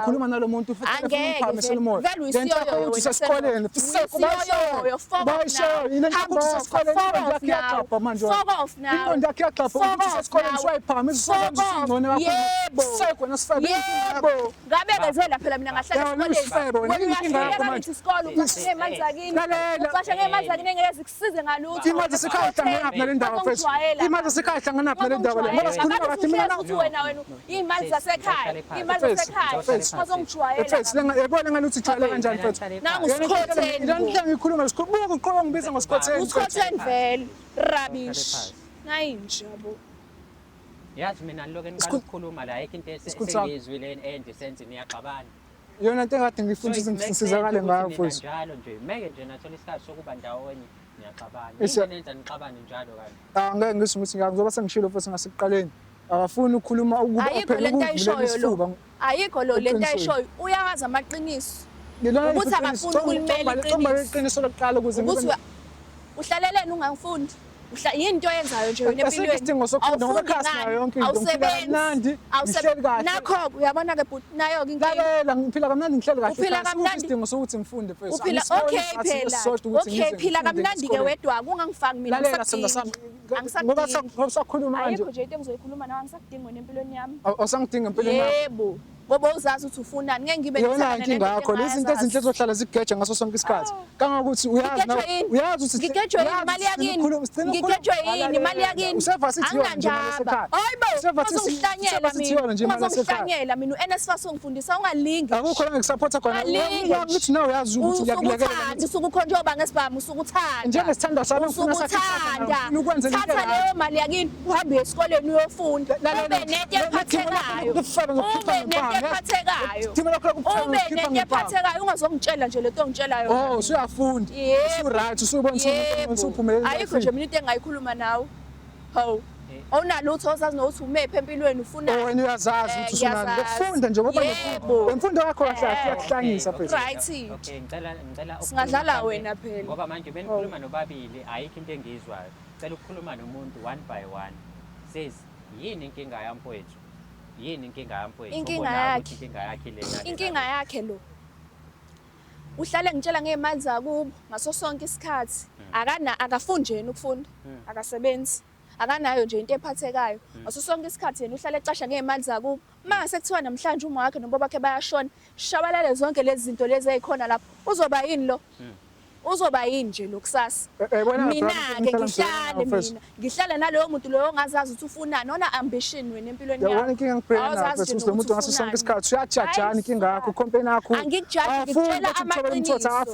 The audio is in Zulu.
ngikhuluma nalomuntu futhi ufuna ukuphakamisela umoya. Vele uyisiyoyo ukuthi sesikoleni. Bayisho yini into sesikoleni ngiyaqapha manje. Into ngiyaqapha ukuthi sesikoleni siwayiphakamisa ngone Yebo. Seko nasifebe. Yebo. Ngabezela phela mina ngahlala esikoleni. Wena inkinga yakho manje. Isikole uqashe ngemanzi akini. Uqashe ngemanzi akini engeke zikusize ngalutho. Imali sikhahla ngapha ndawo mfethu. Imali sikhahla ngapha le ndawo le. Ngoba sikhuluma kathi mina uthi wena imali zasekhaya. Imali zasekhaya. Bazongijwayela. Mfethu yabona ngani uthi jwayela kanjani mfethu. Nangu usikhotheni. Ngiyangithenga ngikhuluma ngisikhuluma uqobo ngibiza ngosikhotheni. Usikhotheni vele. Rubbish. Nayinje yabo. Yazi mina lokho engiqala ukukhuluma la ayikho into esengiyizwile endisenze niyaxabana. Yona into ekade ngifuna ukuthi ngisizakale ngayo mfethu. Njalo nje meke nje nathola isikhathi sokuba ndawonye niyaxabana. Into nenza nixabane njalo kanti. Ngeke ngisho ukuthi ngizoba sengishilo futhi ngasekuqaleni. Akafuni ukukhuluma ukuba phela into ayishoyo. Ayikho lo lento ayishoyo. Uyawazi amaqiniso. Ukuthi akafuni ukulimela iqiniso lokuqala ukuze uhlaleleni ungangifundi. Yini into oyenzayo nje wena empilweni? Isidingo sokufunda ngoba khasi nayo yonke into. Awusebenzi. Ngihleli kahle. Nakho uyabona ke but nayo ke inkinga. Lalela ngiphila kamnandi ngihleli kahle. Uphila kamnandi. Isidingo sokuthi ngifunde first. Uphila okay phela. Okay phila kamnandi ke wedwa kungangifaki mina. Lalela ngoba sakhuluma manje. Ayikho nje into engizoyikhuluma nawe angisakudingi wena empilweni yami. Awusangidinga empilweni yami. Yebo. Ngoba uzazi ukuthi ufunani ngeke ngibe yona inkinga yakho lezi zinto ezinhle ezohlala zikugeja ngaso sonke isikhathi kangakuthi uyazi ukuthi ngigejwe imali yakini ngigejwe yini imali yakini useva sithi yona nje ngasekhaya hayibo uzongihlanyela mina uzongihlanyela mina uNSFAS ungifundisa ungalingi akukho la ngikusupport khona ngithi nawe uyazi ukuthi ngiyakulekelela usukukhonjoba ngesibhamu usukuthanda njengesithanda sami ngifuna sakuthanda ukwenza thatha leyo mali yakini uhambe esikoleni uyofunda ube nento ephathekayo ephathekayo ube nento ephathekayo ungazongitshela nje lento ongitshela yona oh usuyafunda usuright usubona ukuthi usuphumelele ayikho nje mina into engayikhuluma nawe hawu awunalutho ozazi nokuthi umephi empilweni ufuna wena uyazazi ukuthi usunalo ukufunda nje ngoba nemfundo yakho kahle iyakuhlanyisa phela right okay ngicela singadlala wena phela ngoba manje benikhuluma nobabili ayikho into engizwayo ngicela ukukhuluma nomuntu one by one says yini inkinga yami mfowethu yini inkinga yami mfowethu inkinga yakhe lena inkinga yakhe lo uhlale ngitshela ngezimali zakubo ngaso sonke isikhathi akafundi nje ukufunda akasebenzi akanayo nje into ephathekayo ngaso sonke isikhathi yena uhlale ecasha ngezimali zakubo mase kuthiwa namhlanje uma wakhe noba bakhe bayashona shabalale zonke lezi zinto lezi ezikhona lapho uzoba yini lo uzoba yini nje lokusasa mina ke ngihlale naloyo muntu loyo ongazazi ukuthi ufunani ona ambition wena empilweni yakho yabona inkinga ngibhekana nayo futhi umuntu ngaso sonke isikhathi uyajajana inkinga yakho company yakho angikujaji ngikutshela amaqiniso